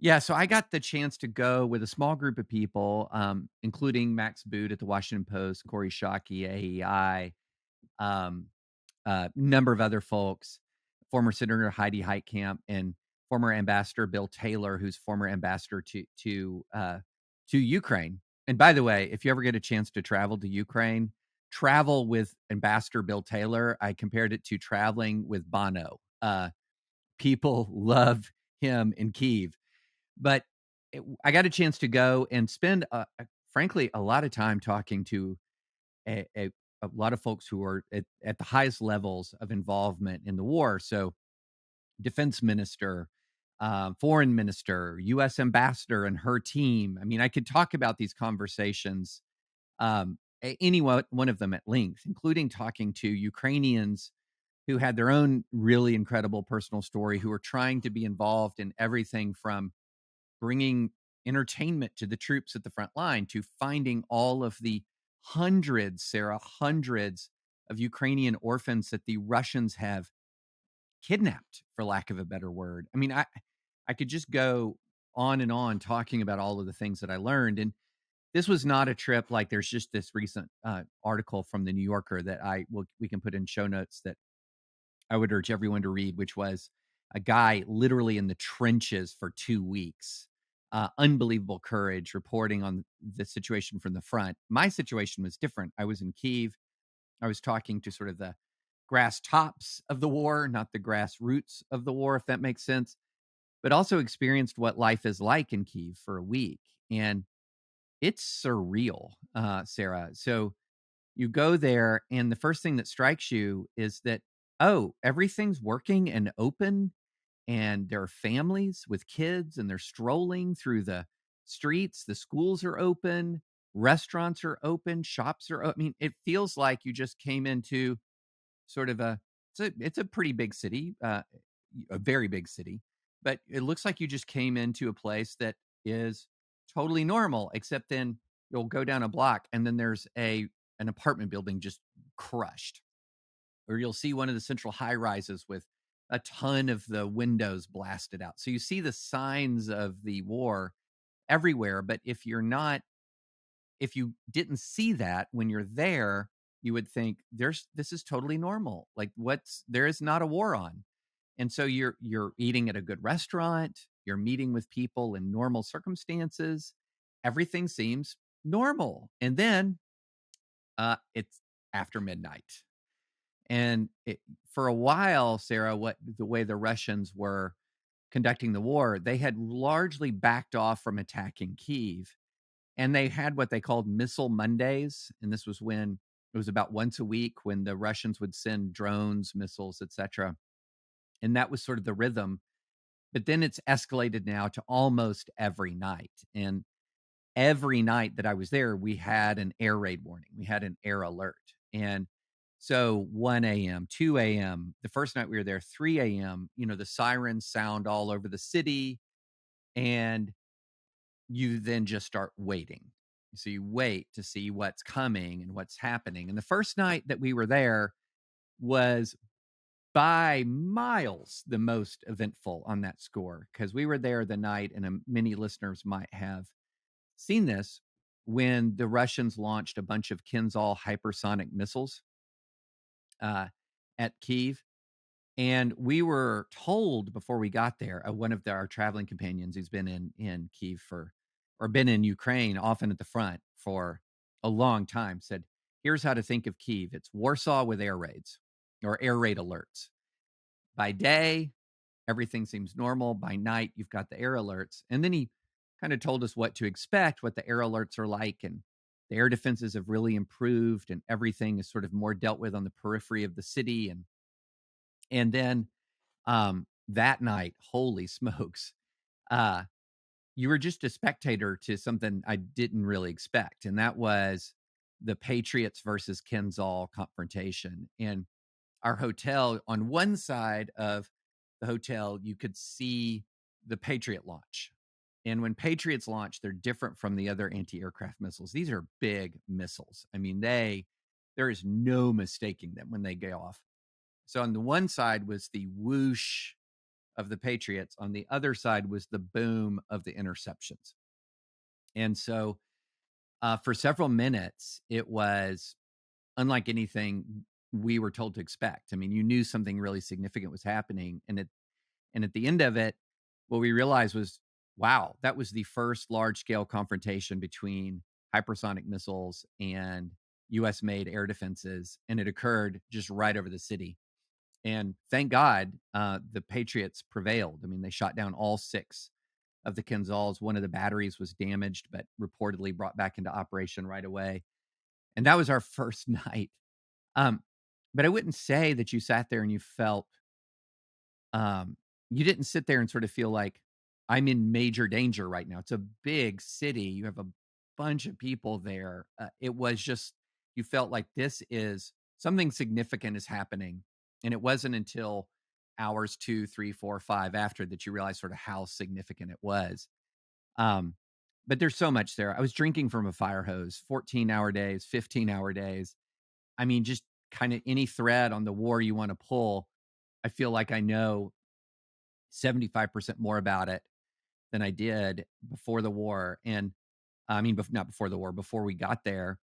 Yeah, so I got the chance to go with a small group of people, including Max Boot at the Washington Post, Corey Shockey, AEI, um, number of other folks, former Senator Heidi Heitkamp, and former Ambassador Bill Taylor, who's former ambassador to Ukraine. And by the way, if you ever get a chance to travel to Ukraine, travel with Ambassador Bill Taylor. I compared it to traveling with Bono. People love him in Kiev, but I got a chance to go and spend, frankly, a lot of time talking to a, a, a lot of folks who are at the highest levels of involvement in the war. So, defense minister, foreign minister, U.S. ambassador, and her team. I mean, I could talk about these conversations, any one of them at length, including talking to Ukrainians who had their own really incredible personal story, who are trying to be involved in everything from bringing entertainment to the troops at the front line to finding all of the hundreds, Sarah, hundreds of Ukrainian orphans that the Russians have kidnapped, for lack of a better word. I mean, I could just go on and on talking about all of the things that I learned. And this was not a trip like there's just this recent article from the New Yorker that we can put in show notes that I would urge everyone to read, which was a guy literally in the trenches for 2 weeks. Unbelievable courage reporting on the situation from the front. My situation was different. I was in Kiev. I was talking to sort of the grass tops of the war, not the grassroots of the war, if that makes sense, but also experienced what life is like in Kiev for a week. And it's surreal, Sarah. So you go there, and the first thing that strikes you is that, oh, everything's working and open, and there are families with kids, and they're strolling through the streets. The schools are open, restaurants are open, shops are I mean, it feels like you just came into sort of it's a pretty big city, a very big city, but it looks like you just came into a place that is totally normal, except then you'll go down a block and then there's an apartment building just crushed, or you'll see one of the central high rises with a ton of the windows blasted out. So you see the signs of the war everywhere, but if you didn't see that when you're there, you would think this is totally normal. Like, there is not a war on. And so you're eating at a good restaurant, you're meeting with people in normal circumstances. Everything seems normal. And then it's after midnight. And for a while, Sarah, what the way the Russians were conducting the war, they had largely backed off from attacking Kiev, and they had what they called Missile Mondays. And this was when it was about once a week when the Russians would send drones, missiles, etc. And that was sort of the rhythm. But then it's escalated now to almost every night. And every night that I was there, we had an air raid warning. We had an air alert. And so 1 a.m., 2 a.m., the first night we were there, 3 a.m., the sirens sound all over the city. And you then just start waiting. So you wait to see what's coming and what's happening. And the first night that we were there was by miles the most eventful on that score, because we were there the night, and many listeners might have seen this, when the Russians launched a bunch of Kinzhal hypersonic missiles uh, at Kiev. And we were told before we got there, one of our traveling companions who's been in Kiev or been in Ukraine, often at the front for a long time, said, "Here's how to think of Kiev. It's Warsaw with air raids or air raid alerts. By day, everything seems normal. By night, you've got the air alerts." And then he kind of told us what to expect, what the air alerts are like, and the air defenses have really improved, and everything is sort of more dealt with on the periphery of the city. And then that night, holy smokes, uh, you were just a spectator to something I didn't really expect. And that was the Patriots versus Kinzhal confrontation. And our hotel, on one side of the hotel, you could see the Patriot launch. And when Patriots launch, they're different from the other anti-aircraft missiles. These are big missiles. I mean, there is no mistaking them when they go off. So on the one side was the whoosh of the Patriots. On the other side was the boom of the interceptions. And so for several minutes, it was unlike anything we were told to expect. I mean, you knew something really significant was happening. And at the end of it, what we realized was, wow, that was the first large scale confrontation between hypersonic missiles and US made air defenses. And it occurred just right over the city. And thank God the Patriots prevailed. I mean, they shot down all 6 of the Kinzhals. One of the batteries was damaged, but reportedly brought back into operation right away. And that was our first night. Um, but I wouldn't say that you sat there and you felt you didn't sit there and sort of feel like I'm in major danger right now. It's a big city. You have a bunch of people there. It was just, you felt like this is something significant is happening. And it wasn't until hours 2, 3, 4, 5 after that you realized sort of how significant it was. Um, but there's so much there. I was drinking from a fire hose, 14-hour days, 15-hour days. I mean, just kind of any thread on the war you want to pull. I feel like I know 75% more about it than I did before the war. And I mean, not before the war, before we got there,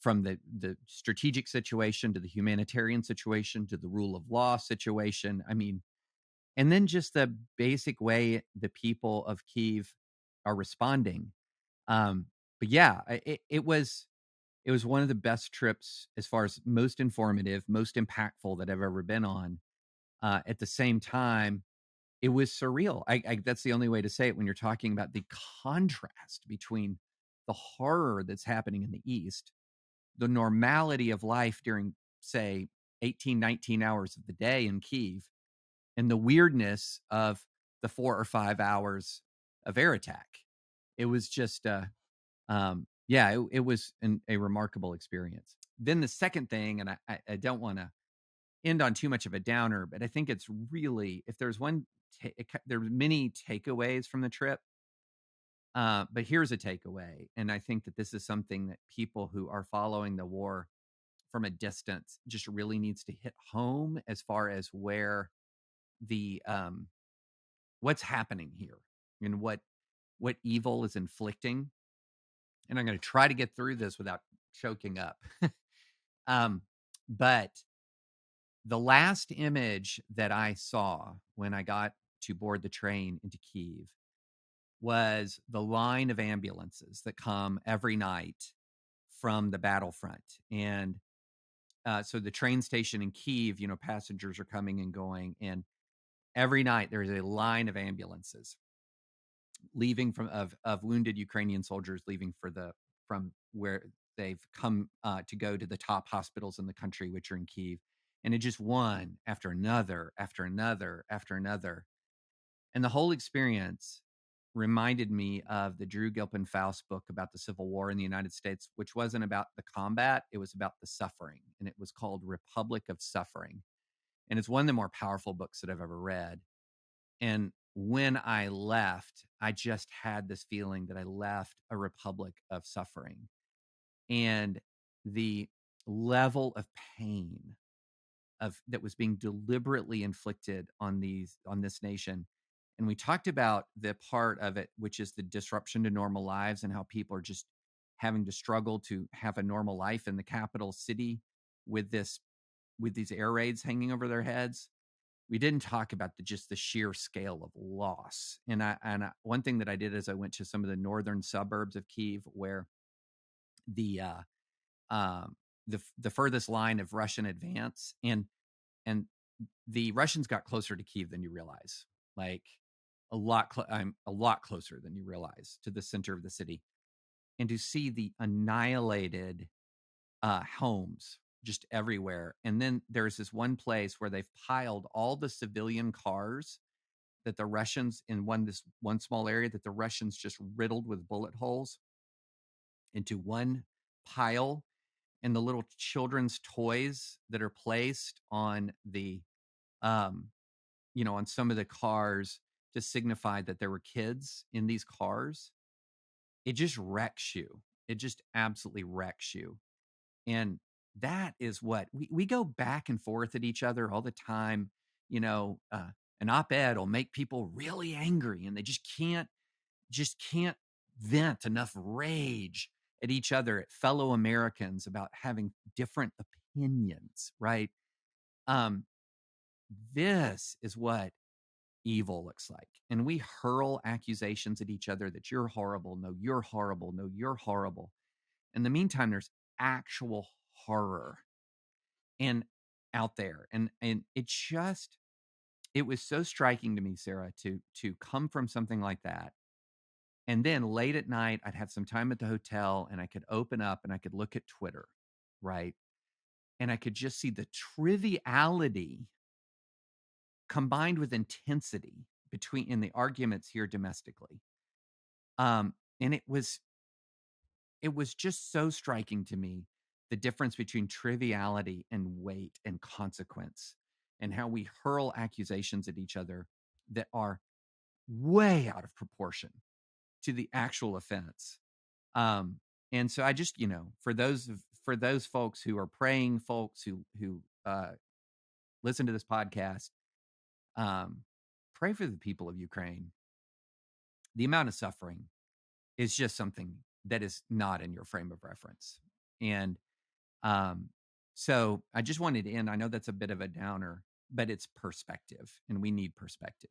from the strategic situation to the humanitarian situation to the rule of law situation. I mean, and then just the basic way the people of Kiev are responding. Um, but yeah, it was one of the best trips as far as most informative, most impactful that I've ever been on. At the same time, it was surreal. That's the only way to say it when you're talking about the contrast between the horror that's happening in the East, the normality of life during, say, 18, 19 hours of the day in Kiev, and the weirdness of the 4 or 5 hours of air attack. It was just, yeah, it was a remarkable experience. Then the second thing, and I don't want to end on too much of a downer, but I think it's really, if there's one, there were many takeaways from the trip. But here's a takeaway. And I think that this is something that people who are following the war from a distance just really needs to hit home as far as where the, what's happening here and what evil is inflicting. And I'm going to try to get through this without choking up. um, but the last image that I saw when I got to board the train into Kiev was the line of ambulances that come every night from the battlefront. And so the train station in Kiev, passengers are coming and going. And every night there is a line of ambulances leaving of wounded Ukrainian soldiers leaving from where they've come to go to the top hospitals in the country, which are in Kiev. And it just one after another, after another, after another. And the whole experience reminded me of the Drew Gilpin Faust book about the Civil War in the United States, which wasn't about the combat, it was about the suffering. And it was called Republic of Suffering. And it's one of the more powerful books that I've ever read. And when I left, I just had this feeling that I left a republic of suffering. And the level of pain of that was being deliberately inflicted on this nation. And we talked about the part of it, which is the disruption to normal lives and how people are just having to struggle to have a normal life in the capital city with these air raids hanging over their heads. We didn't talk about just the sheer scale of loss. And one thing that I did is I went to some of the northern suburbs of Kiev where the the furthest line of Russian advance, and the Russians got closer to Kiev than you realize, like a lot closer than you realize to the center of the city, and to see the annihilated homes just everywhere. And then there's this one place where they've piled all the civilian cars that the Russians in this one small area that the Russians just riddled with bullet holes into one pile, and the little children's toys that are placed on the um on some of the cars to signify that there were kids in these cars. It just wrecks you. It just absolutely wrecks you. And that is what we go back and forth at each other all the time. An op-ed will make people really angry, and they just can't vent enough rage at each other, at fellow Americans, about having different opinions, right? Um, this is what evil looks like. And we hurl accusations at each other that you're horrible. No, you're horrible. No, you're horrible. In the meantime, there's actual horror and out there. And it was so striking to me, Sarah, to come from something like that. And then late at night, I'd have some time at the hotel and I could open up and I could look at Twitter, right? And I could just see the triviality combined with intensity between in the arguments here domestically. And it was just so striking to me, the difference between triviality and weight and consequence, and how we hurl accusations at each other that are way out of proportion to the actual offense. Um, and so I just, for those folks who are praying folks who listen to this podcast, um, pray for the people of Ukraine. The amount of suffering is just something that is not in your frame of reference. And um, so I just wanted to end. I know that's a bit of a downer, but it's perspective, and we need perspective.